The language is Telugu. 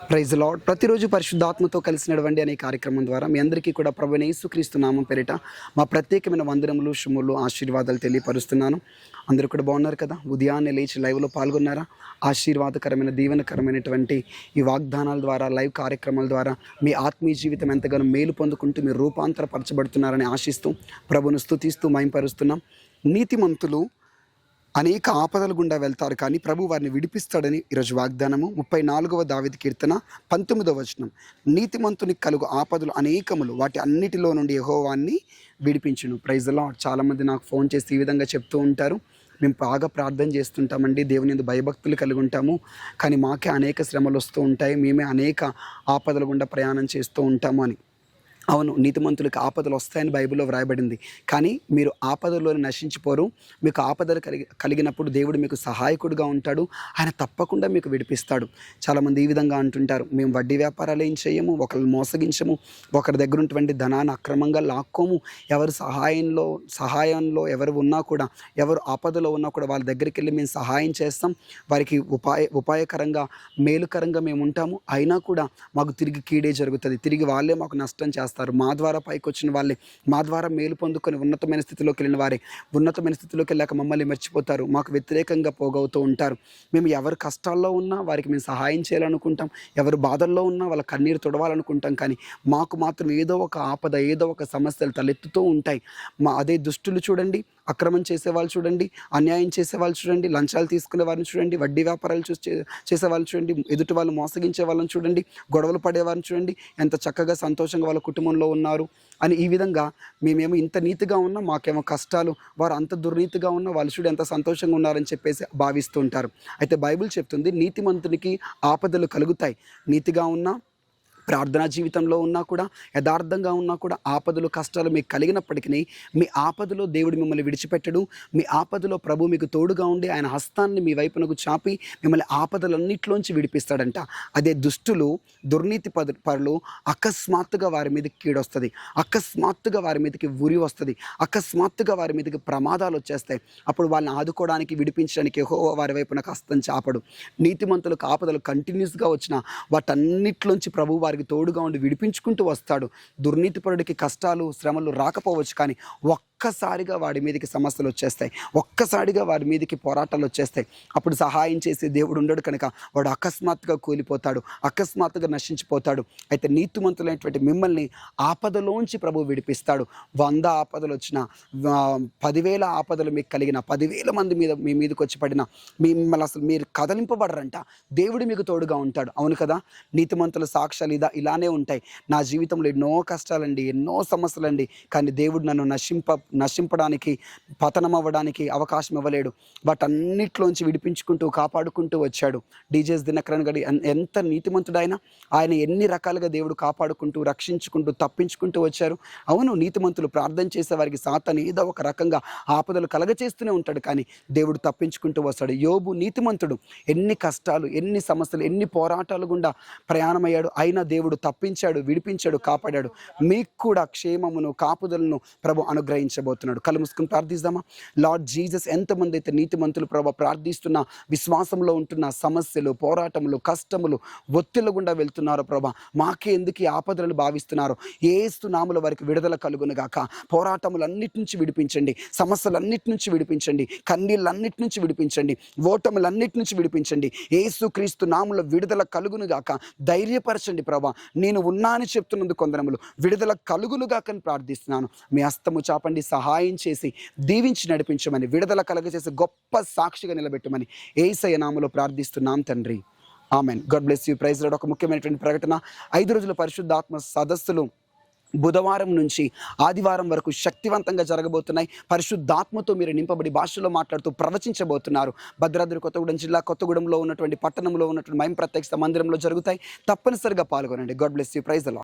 Praise lord. ప్రతిరోజు పరిశుద్ధాత్మతో కలిసి నడవండి అనే కార్యక్రమం ద్వారా మీ అందరికీ కూడా ప్రభువైన యేసుక్రీస్తు నామం పేరిట మా ప్రత్యేకమైన వందనములు, శుభములు, ఆశీర్వాదాలు తెలియపరుస్తున్నాను. అందరూ కూడా బాగున్నారు కదా? ఉదయాన్నే లేచి లైవ్లో పాల్గొన్నారా? ఆశీర్వాదకరమైన, దీవెనకరమైనటువంటి ఈ వాగ్దానాల ద్వారా, లైవ్ కార్యక్రమాల ద్వారా మీ ఆత్మీయ జీవితం ఎంతగానో మేలు పొందుకుంటూ మీరు రూపాంతరపరచబడుతున్నారని ఆశిస్తూ ప్రభును స్తుతిస్తూ మహింపరుస్తున్నాం. నీతిమంతులు అనేక ఆపదల గుండా వెళ్తారు, కానీ ప్రభు వారిని విడిపిస్తాడని ఈరోజు వాగ్దానము. 34వ దావీదు కీర్తన 19వ వచనం. నీతిమంతునికి కలుగు ఆపదలు అనేకములు, వాటి అన్నిటిలో నుండి యెహోవాన్ని విడిపించును. Praise the Lord. చాలామంది నాకు ఫోన్ చేసి ఈ విధంగా చెప్తూ ఉంటారు, మేము బాగా ప్రార్థన చేస్తుంటామండి, దేవుని యందు భయభక్తులు కలిగి ఉంటాము, కానీ మాకే అనేక శ్రమలు వస్తూ ఉంటాయి, మేమే అనేక ఆపదల గుండా ప్రయాణం చేస్తూ ఉంటాము అని. అవును, నీతిమంతులకు ఆపదలు వస్తాయని బైబిల్లో వ్రాయబడింది, కానీ మీరు ఆపదల్లోనే నశించిపోరు. మీకు ఆపదలు కలిగినప్పుడు దేవుడు మీకు సహాయకుడిగా ఉంటాడు. ఆయన తప్పకుండా మీకు విడిపిస్తాడు. చాలామంది ఈ విధంగా అంటుంటారు, మేము వడ్డీ వ్యాపారాలు ఏం చేయము, ఒకరిని మోసగించము, ఒకరి దగ్గర ఉన్నటువంటి ధనాన్ని అక్రమంగా లాక్కోము, ఎవరు సహాయంలో ఎవరు ఉన్నా కూడా, ఎవరు ఆపదలో ఉన్నా కూడా వాళ్ళ దగ్గరికి వెళ్ళి మేము సహాయం చేస్తాం, వారికి ఉపాయకరంగా, మేలుకరంగా మేము ఉంటాము. అయినా కూడా మాకు తిరిగి కీడే జరుగుతుంది, తిరిగి వాళ్ళే మాకు నష్టం చేస్తారు. మా ద్వారా పైకి వచ్చిన వాళ్ళే, మా ద్వారా మేలు పొందుకొని ఉన్నతమైన స్థితిలోకి వెళ్ళిన వారే ఉన్నతమైన స్థితిలోకి వెళ్ళాక మమ్మల్ని మర్చిపోతారు, మాకు వ్యతిరేకంగా పోగవుతూ ఉంటారు. మేము ఎవరు కష్టాల్లో ఉన్నా వారికి మేము సహాయం చేయాలనుకుంటాం, ఎవరు బాధల్లో ఉన్నా వాళ్ళ కన్నీరు తుడవాలనుకుంటాం, కానీ మాకు మాత్రం ఏదో ఒక ఆపద, ఏదో ఒక సమస్యలు తలెత్తుతూ ఉంటాయి. అదే దుష్టులు చూడండి, అక్రమం చేసేవాళ్ళు చూడండి, అన్యాయం చేసేవాళ్ళు చూడండి, లంచాలు తీసుకునే వారిని చూడండి, వడ్డీ వ్యాపారాలు చేసేవాళ్ళు చూడండి, ఎదుటి వాళ్ళు మోసగించే వాళ్ళని చూడండి, గొడవలు పడేవారిని చూడండి, ఎంత చక్కగా సంతోషంగా వాళ్ళ కుటుంబంలో ఉన్నారు అని. ఈ విధంగా మేమేమో ఇంత నీతిగా ఉన్నా మాకేమో కష్టాలు, వారు అంత దుర్నీతిగా ఉన్నా వాళ్ళు చూడు ఎంత సంతోషంగా ఉన్నారని చెప్పేసి భావిస్తూ ఉంటారు. అయితే బైబిల్ చెప్తుంది, నీతిమంతునికి ఆపదలు కలుగుతాయి. నీతిగా ఉన్నా, ప్రార్థనా జీవితంలో ఉన్నా కూడా, యథార్థంగా ఉన్నా కూడా, ఆపదలు కష్టాలు మీకు కలిగినప్పటికీ మీ ఆపదలో దేవుడు మిమ్మల్ని విడిచిపెట్టడు. మీ ఆపదలో ప్రభు మీకు తోడుగా ఉండి ఆయన హస్తాన్ని మీ వైపునకు చాపి మిమ్మల్ని ఆపదలన్నిట్లోంచి విడిపిస్తాడంట. అదే దుష్టులు, దుర్నీతి పరులు అకస్మాత్తుగా వారి మీదకి కీడొస్తుంది, అకస్మాత్తుగా వారి మీదకి ఉరి వస్తుంది, అకస్మాత్తుగా వారి మీదకి ప్రమాదాలు వచ్చేస్తాయి. అప్పుడు వాళ్ళని ఆదుకోవడానికి, విడిపించడానికి యెహోవా వారి వైపునకు హస్తం చాపడు. నీతిమంతులకు ఆపదలు కంటిన్యూస్గా వచ్చినా వాటన్నిట్లోంచి ప్రభు వారికి తోడుగా ఉండి విడిపించుకుంటూ వస్తాడు. దుర్నీతిపరుడికి కష్టాలు, శ్రమలు రాకపోవచ్చు, కానీ ఒక్కసారిగా వాడి మీదకి సమస్యలు వచ్చేస్తాయి, ఒక్కసారిగా వాడి మీదకి పోరాటాలు వచ్చేస్తాయి. అప్పుడు సహాయం చేసే దేవుడు ఉండడు కనుక వాడు అకస్మాత్తుగా కూలిపోతాడు, అకస్మాత్తుగా నశించిపోతాడు. అయితే నీతిమంతులైనటువంటి మిమ్మల్ని ఆపదలోంచి ప్రభు విడిపిస్తాడు. 100 ఆపదలు వచ్చినా, 10,000 ఆపదలు మీకు కలిగిన, 10,000 మంది మీ మీదకి వచ్చి పడినా మిమ్మల్ని అసలు మీరు కదలింపబడరంట. దేవుడు మీకు తోడుగా ఉంటాడు. అవును కదా? నీతిమంతుల సాక్ష్యాలు ఇలానే ఉంటాయి. నా జీవితంలో ఎన్నో కష్టాలండి, ఎన్నో సమస్యలండి, కానీ దేవుడు నన్ను నశింపడానికి, పతనం అవ్వడానికి అవకాశం ఇవ్వలేడు. వాటన్నిట్లోంచి విడిపించుకుంటూ, కాపాడుకుంటూ వచ్చాడు. డీజేస్ దినకరన్ గడి ఎంత నీతిమంతుడైనా ఆయన ఎన్ని రకాలుగా దేవుడు కాపాడుకుంటూ, రక్షించుకుంటూ, తప్పించుకుంటూ వచ్చారు. అవును, నీతిమంతులు ప్రార్థన చేసే వారికి సాతాను ఏదో ఒక రకంగా ఆపదలు కలగచేస్తూనే ఉంటాడు, కానీ దేవుడు తప్పించుకుంటూ వస్తాడు. యోబు నీతిమంతుడు, ఎన్ని కష్టాలు, ఎన్ని సమస్యలు, ఎన్ని పోరాటాలు గుండా ప్రయాణమయ్యాడు, అయినా దేవుడు తప్పించాడు, విడిపించాడు, కాపాడాడు. మీకు కూడా క్షేమమును, కాపుదలను ప్రభు అనుగ్రహించబోతున్నాడు. కళ్ళు మూసుకుని ప్రార్థిద్దామా? లార్డ్ జీసస్, ఎంతమంది అయితే నీతిమంతులు ప్రభు ప్రార్థిస్తున్న, విశ్వాసంలో ఉంటున్న, సమస్యలు, పోరాటములు, కష్టములు, ఒత్తిళ్ల గుండా వెళ్తున్నారో ప్రభా, మాకే ఎందుకు ఈ ఆపదలను భావిస్తున్నారో యేసు నామములో వారికి విడుదల కలుగునుగాక. పోరాటములన్నిటి నుంచి విడిపించండి, సమస్యలన్నిటి నుంచి విడిపించండి, కన్నీళ్ళన్నిటి నుంచి విడిపించండి, ఓటములన్నిటి నుంచి విడిపించండి. యేసు క్రీస్తు నామములో విడుదల కలుగునుగాక. ధైర్యపరచండి ప్రభా, నేను ఉన్నానని చెప్తున్నందుకు కొందరములు విడుదల కలుగునుగాకని ప్రార్థిస్తున్నాను. మీ హస్తము చాపండి, సహాయం చేసి దీవించి నడిపించమని, విడుదల కలగచేసి గొప్ప సాక్షిగా నిలబెట్టమని యేసయ్య నామములో ప్రార్థిస్తున్నాం తండ్రి. Amen. God bless you. Praise Lord. ఒక ముఖ్యమైనటువంటి ప్రకటన, 5 రోజుల పరిశుద్ధాత్మ సదస్సులు బుధవారం నుంచి ఆదివారం వరకు శక్తివంతంగా జరగబోతున్నాయి. పరిశుద్ధాత్మతో మీరు నింపబడి భాషలో మాట్లాడుతూ ప్రవచించబోతున్నారు. భద్రాద్రి కొత్తగూడెం జిల్లా కొత్తగూడెంలో ఉన్నటువంటి పట్టణంలో ఉన్నటువంటి మహిమ ప్రత్యక్ష మందిరంలో జరుగుతాయి. తప్పనిసరిగా పాల్గొనండి. God bless you. Praise the lord.